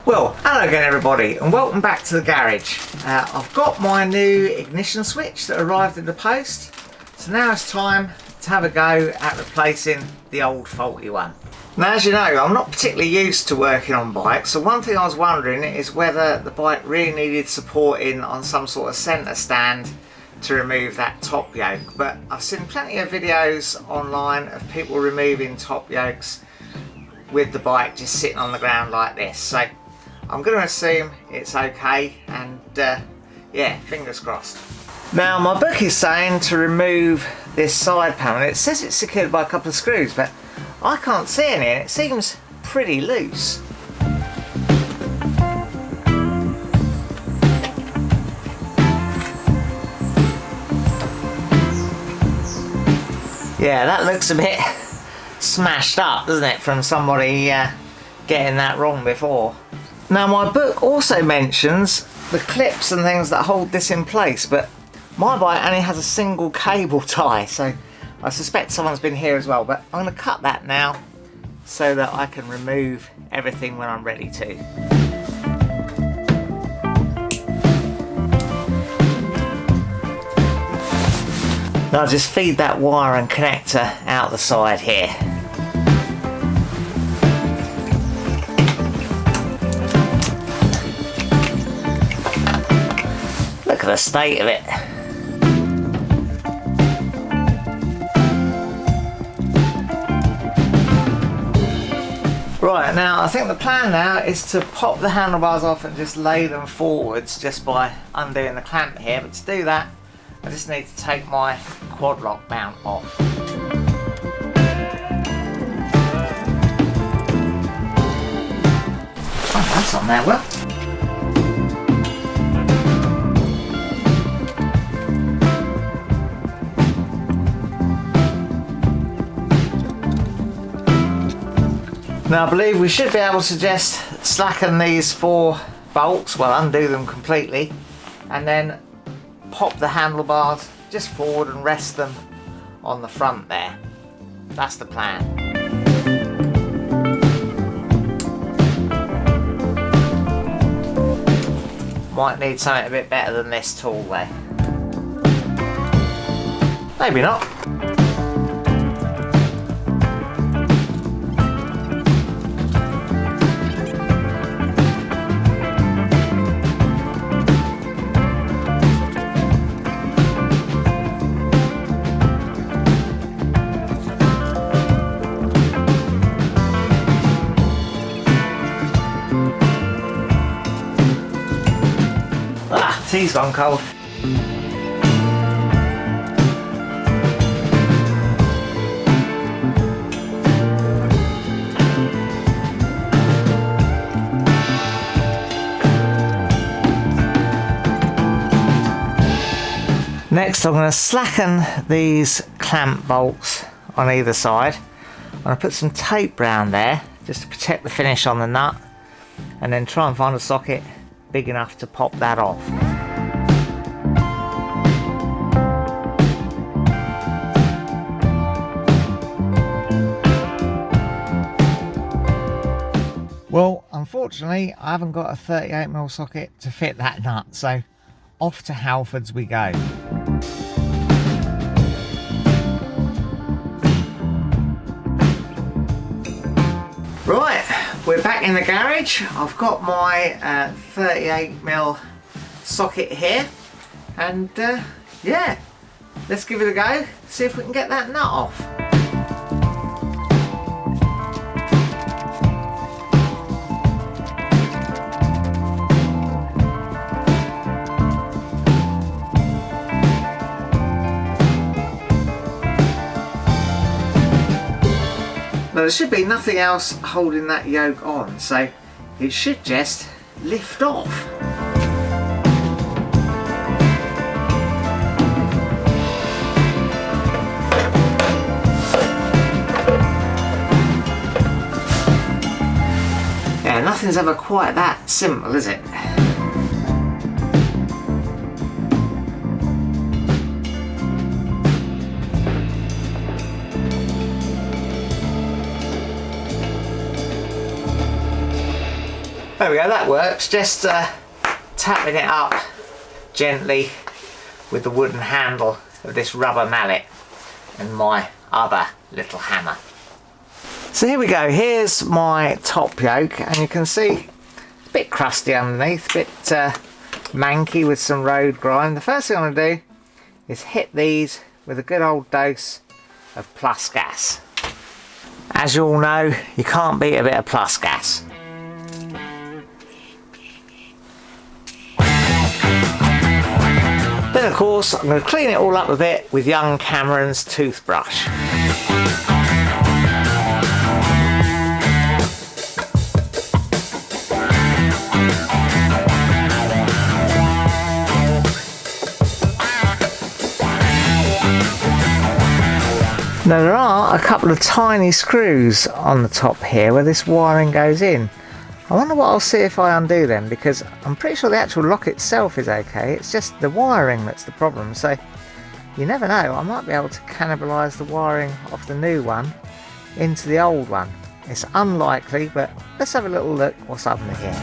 Well, hello again everybody and welcome back to the garage. I've got my new ignition switch that arrived in the post, so now it's time to have a go at replacing the old faulty one. Now, as you know, I'm not particularly used to working on bikes, so one thing I was wondering is whether the bike really needed supporting on some sort of centre stand to remove that top yoke, but I've seen plenty of videos online of people removing top yokes with the bike just sitting on the ground like this, so I'm going to assume it's okay, and yeah, fingers crossed. Now, my book is saying to remove this side panel. It says it's secured by a couple of screws, but I can't see any and it seems pretty loose. Yeah, that looks a bit smashed up, doesn't it, from somebody getting that wrong before. Now, my book also mentions the clips and things that hold this in place, but my bike only has a single cable tie, so I suspect someone's been here as well, but I'm going to cut that now so that I can remove everything when I'm ready to. Now I'll just feed that wire and connector out the side here. Look at the state of it. Right, now I think the plan now is to pop the handlebars off and just lay them forwards just by undoing the clamp here, but to do that I just need to take my quad lock mount off. Oh, that's on there well. Now I believe we should be able to just slacken these 4 bolts, well, undo them completely, and then pop the handlebars just forward and rest them on the front there. That's the plan. Might need something a bit better than this tool there. Maybe not. Tea's gone cold. Next I'm going to slacken these clamp bolts on either side. I'm going to put some tape round there just to protect the finish on the nut, and then try and find a socket big enough to pop that off. Well, unfortunately I haven't got a 38mm socket to fit that nut, so off to Halfords we go. Right, we're back in the garage. I've got my 38mm socket here, and yeah, let's give it a go, see if we can get that nut off. Now there should be nothing else holding that yoke on, so it should just lift off. Yeah, nothing's ever quite that simple, is it? There we go, that works. Just tapping it up gently with the wooden handle of this rubber mallet and my other little hammer. So here we go, here's my top yoke, and you can see it's a bit crusty underneath, a bit manky with some road grime. The first thing I'm going to do is hit these with a good old dose of plus gas. As you all know, you can't beat a bit of plus gas. Then of course I'm going to clean it all up a bit with young Cameron's toothbrush. Now there are a couple of tiny screws on the top here where this wiring goes in. I wonder what I'll see if I undo them, because I'm pretty sure the actual lock itself is okay, it's just the wiring that's the problem. So you never know, I might be able to cannibalise the wiring of the new one into the old one. It's unlikely, but let's have a little look what's under here.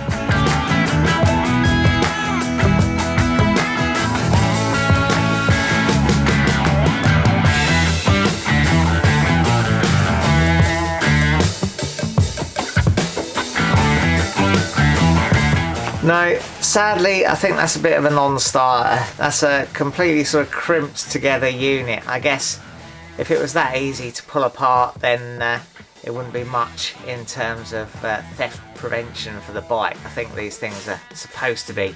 No, sadly I think that's a bit of a non-starter. That's a completely sort of crimped together unit. I guess if it was that easy to pull apart, then it wouldn't be much in terms of theft prevention for the bike. I think these things are supposed to be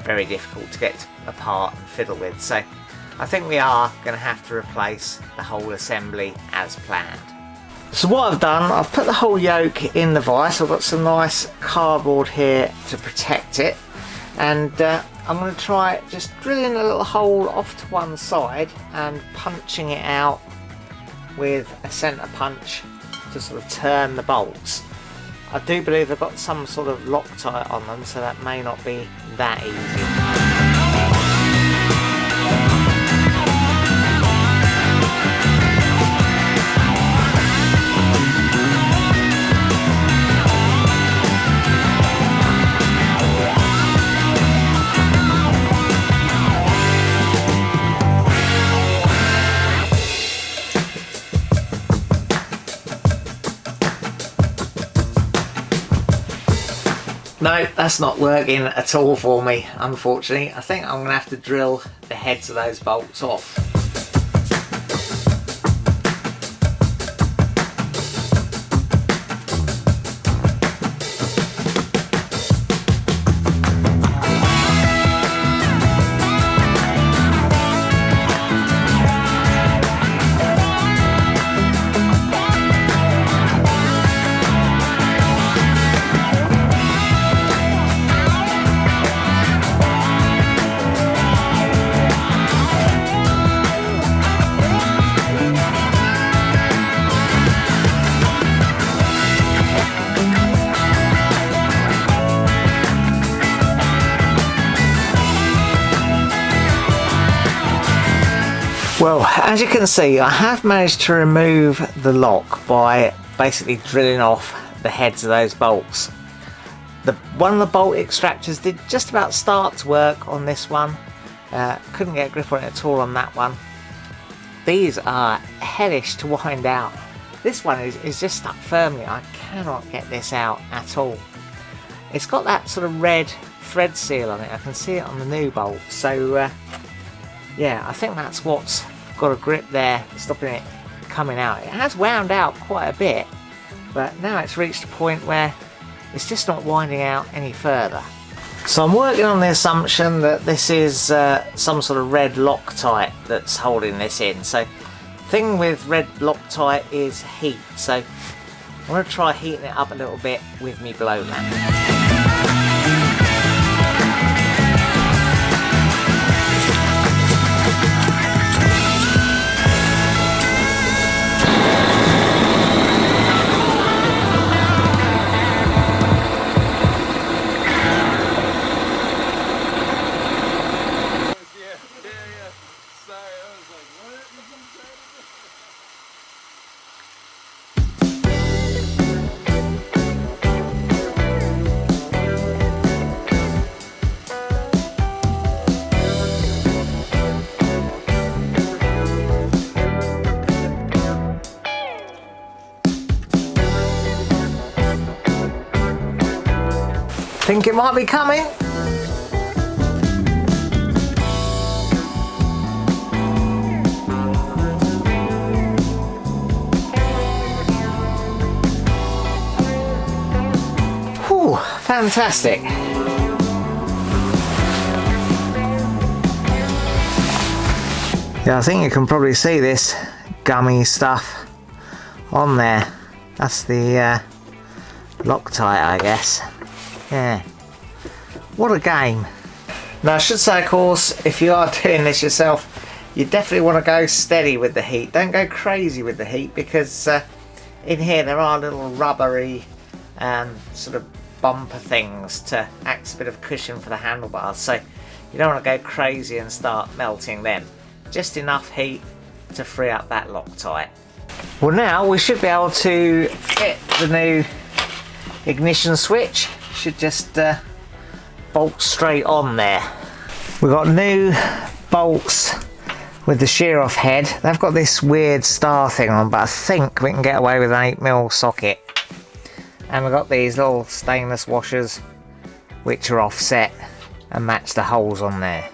very difficult to get apart and fiddle with, so I think we are going to have to replace the whole assembly as planned. So what I've done, I've put the whole yoke in the vise. I've got some nice cardboard here to protect it, and I'm going to try just drilling a little hole off to one side and punching it out with a centre punch to sort of turn the bolts. I do believe they've got some sort of Loctite on them, so that may not be that easy. No, that's not working at all for me, unfortunately. I think I'm going to have to drill the heads of those bolts off. Well, as you can see, I have managed to remove the lock by basically drilling off the heads of those bolts. One of the bolt extractors did just about start to work on this one. Couldn't get a grip on it at all on that one. These are hellish to wind out. This one is just stuck firmly. I cannot get this out at all. It's got that sort of red thread seal on it. I can see it on the new bolt. So yeah, I think that's what's got a grip there, stopping it coming out. It has wound out quite a bit, but now it's reached a point where it's just not winding out any further. So I'm working on the assumption that this is some sort of red Loctite that's holding this in. So the thing with red Loctite is heat, so I'm going to try heating it up a little bit with me blow mat. think it might be coming. Whew, fantastic. Yeah, I think you can probably see this gummy stuff on there. That's the Loctite, I guess. Yeah. What a game. Now I should say, of course, if you are doing this yourself, you definitely want to go steady with the heat. Don't go crazy with the heat, because in here there are little rubbery sort of bumper things to act as a bit of cushion for the handlebars. So you don't want to go crazy and start melting them. Just enough heat to free up that Loctite. Well, now we should be able to fit the new ignition switch. Should just bolt straight on there. We've got new bolts with the shear off head. They've got this weird star thing on, but I think we can get away with an 8mm socket. And we've got these little stainless washers which are offset and match the holes on there.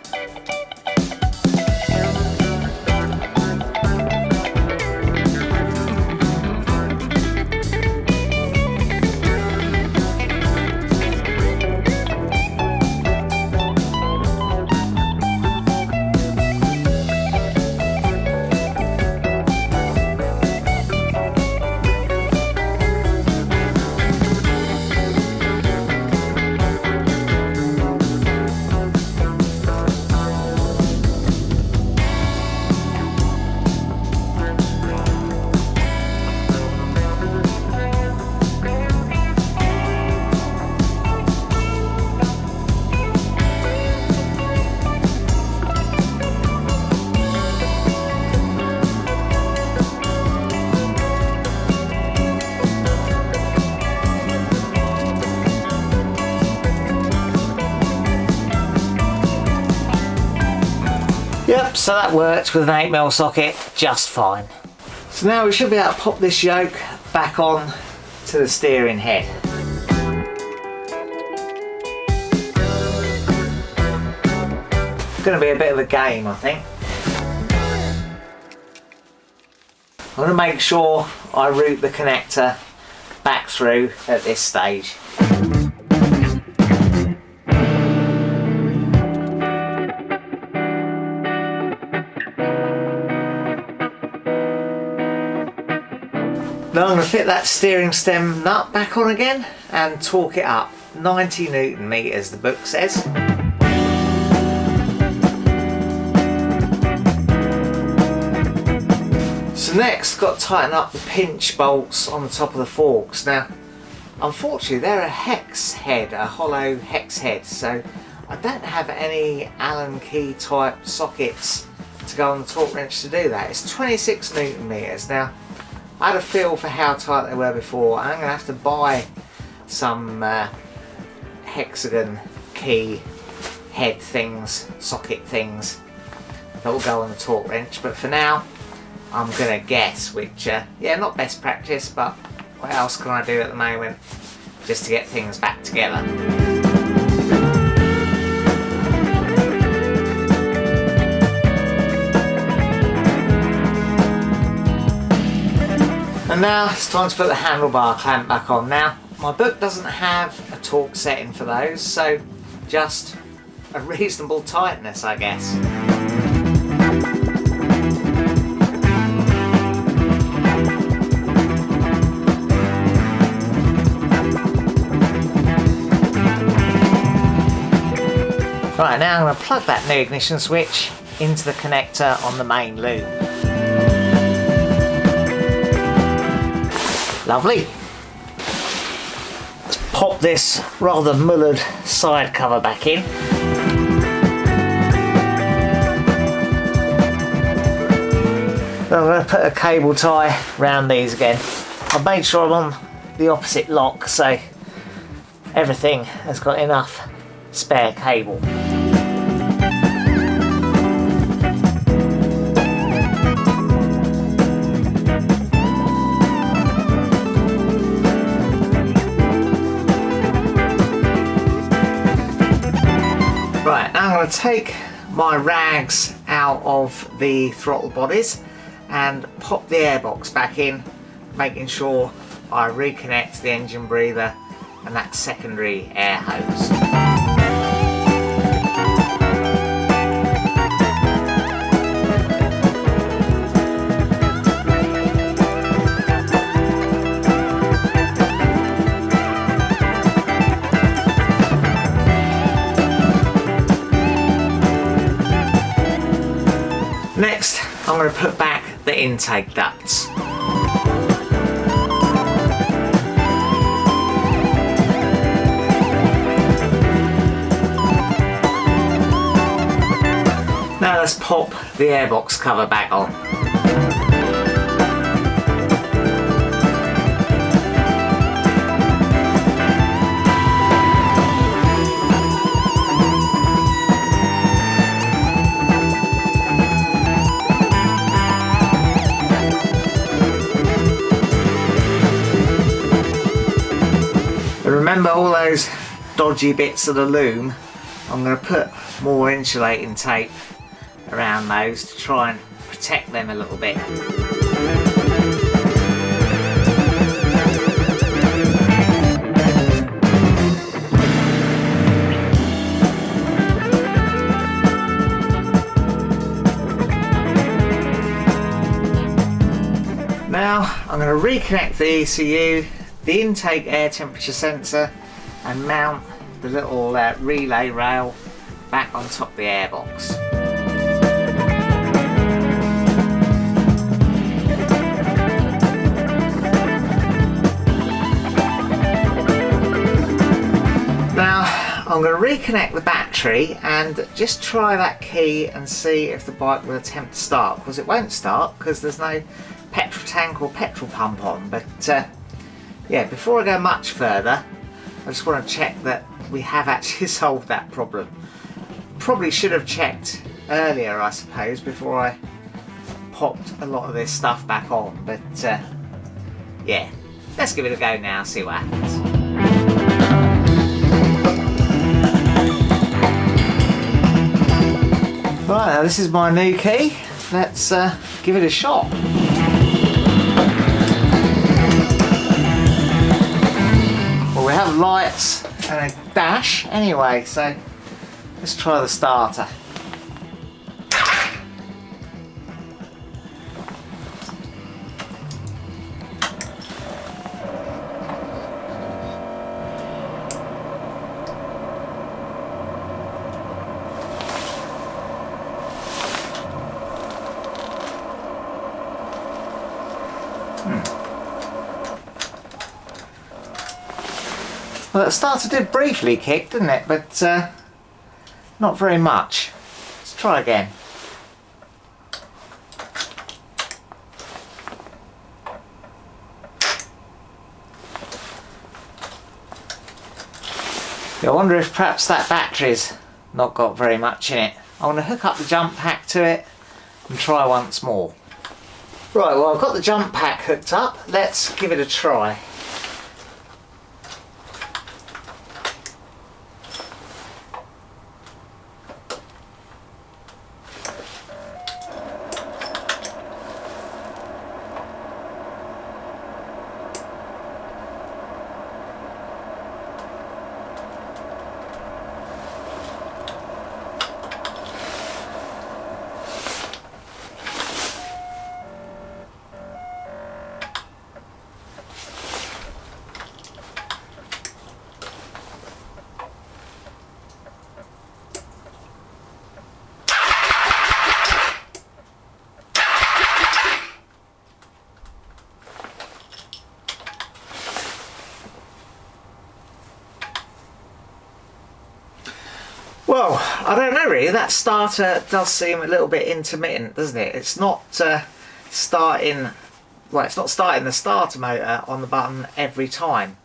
Yep, so that works with an 8mm socket just fine. So now we should be able to pop this yoke back on to the steering head. Going to be a bit of a game, I think. I'm going to make sure I route the connector back through at this stage. Now I'm going to fit that steering stem nut back on again and torque it up. 90 Newton meters, the book says. So next, got to tighten up the pinch bolts on the top of the forks. Now, unfortunately, they're a hex head, a hollow hex head, so I don't have any Allen key type sockets to go on the torque wrench to do that. It's 26 Newton meters. Now, I had a feel for how tight they were before. I'm going to have to buy some hexagon key head things, socket things that will go on the torque wrench. But for now, I'm going to guess, which, yeah, not best practice, but what else can I do at the moment just to get things back together? And now it's time to put the handlebar clamp back on. Now, my book doesn't have a torque setting for those, so just a reasonable tightness, I guess. Right, now I'm going to plug that new ignition switch into the connector on the main loop. Lovely. Let's pop this rather mullered side cover back in. I'm going to put a cable tie around these again. I've made sure I'm on the opposite lock, so everything has got enough spare cable. Right, now I'm going to take my rags out of the throttle bodies and pop the airbox back in, making sure I reconnect the engine breather and that secondary air hose. Next, I'm going to put back the intake ducts. Now let's pop the airbox cover back on. Remember all those dodgy bits of the loom? I'm going to put more insulating tape around those to try and protect them a little bit. Now I'm going to reconnect the ECU, the intake air temperature sensor, and mount the little relay rail back on top of the airbox. Now I'm going to reconnect the battery and just try that key and see if the bike will attempt to start, because it won't start because there's no petrol tank or petrol pump on. But yeah, before I go much further, I just want to check that we have actually solved that problem. Probably should have checked earlier, I suppose, before I popped a lot of this stuff back on. But yeah, let's give it a go now, see what happens. Right, now this is my new key. Let's give it a shot. We have lights and a dash anyway, so let's try the starter. Well, the starter did briefly kick, didn't it? But not very much. Let's try again. I wonder if perhaps that battery's not got very much in it. I'm going to hook up the jump pack to it and try once more. Right, well, I've got the jump pack hooked up. Let's give it a try. Well, I don't know really, that starter does seem a little bit intermittent, doesn't it? It's not starting, well, it's not starting the starter motor on the button every time.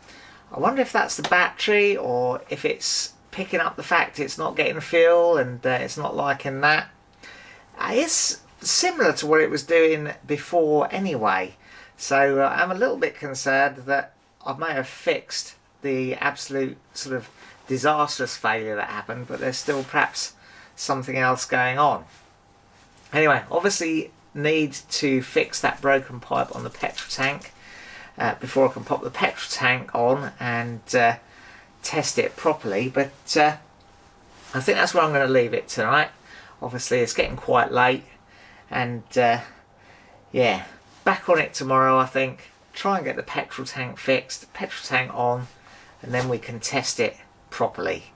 I wonder if that's the battery or if it's picking up the fact it's not getting fuel and it's not liking that. It's similar to what it was doing before anyway, so I'm a little bit concerned that I may have fixed the absolute sort of disastrous failure that happened, but there's still perhaps something else going on. Anyway, obviously need to fix that broken pipe on the petrol tank before I can pop the petrol tank on and test it properly, but I think that's where I'm going to leave it tonight. Obviously it's getting quite late, and yeah, back on it tomorrow. I think try and get the petrol tank fixed, petrol tank on, and then we can test it properly.